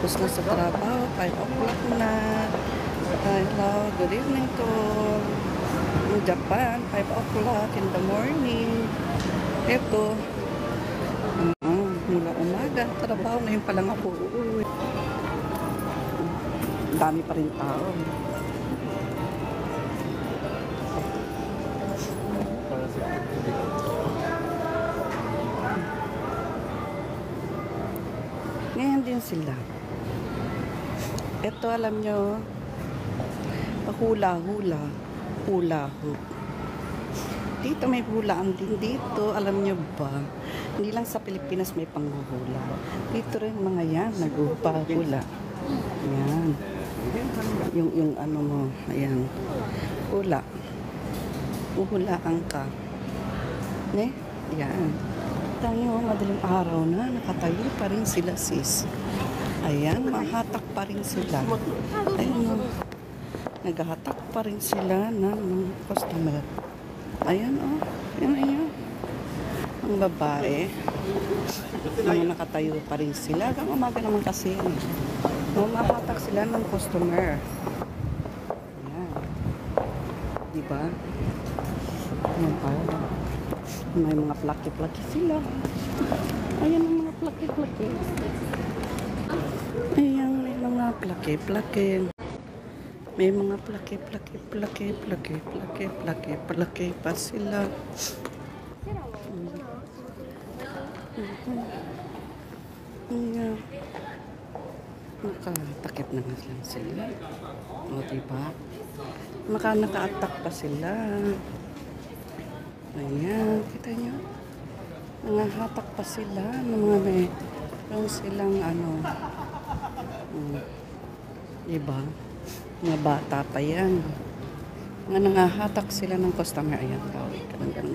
Tapos na sa trabaho, 5 o'clock na. Hello, good evening to in Japan, 5 o'clock in the morning. Ito, mula umaga, trabaho, ngayon pa lang ako uuwi. Dami pa rin tao. Ngayon din sila. Ito, alam nyo, hula-hula, hula-hoop. Dito may hulaan din dito, alam nyo ba? Hindi lang sa Pilipinas may panghuhula. Dito rin mga yan, naghupa-hula. Ayan. Yung ano mo, ayan. Hula. Uhulaan ka. Ne? Ayan. Tayo, madaling araw na, nakatayo pa rin sila, sis. Ayan, mahatak pa rin sila. Ayan, naghahatak pa rin sila ng customer. Ayan, oh. Ayan, ayan. Ang babae. Mga nakatayo pa rin sila. Hanggang umaga naman kasi. Mahatak sila ng customer. Ayan. Diba? Ayan pa. May mga plaki-plaki sila. Ayan ang mga plaki-plaki. Ayan, may mga plaki-plaki. May mga plaki pa sila. Ayan. Nakatakip na nga lang sila. O, diba? Naka-attack pa sila. Ayan, kita nyo. Nangahatak pa sila ng mga may silang ano. Diba? Mga bata pa yan. Nga nangahatak sila ng customer. Ayan, tawag.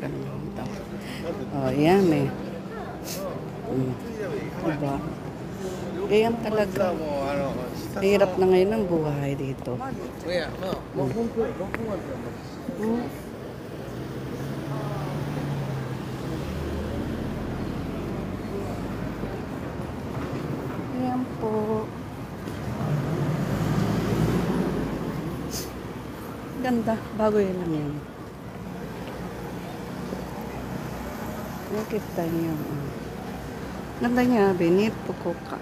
Ganun yung tawag. O, ayan eh. Diba? Ayan talaga. Hirap na ngayon ang buhay dito. Ayan po. Ganda. Bago yun lang yan. Nakita niyo. Ganda niya. Benit Fukuoka.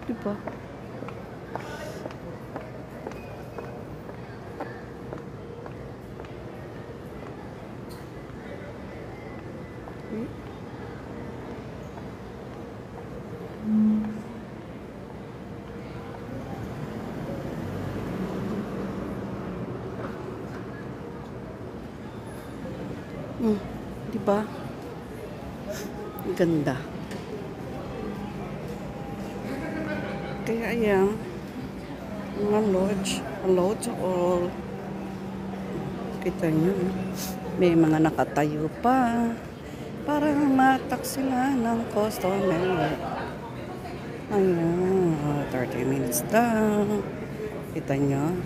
Diba? Diba? Ganda. Kaya ayan, mga lodge all. Kita nyo, may mga nakatayo pa para matak sila ng customer. Ayan, 30 minutes down. Kita nyo.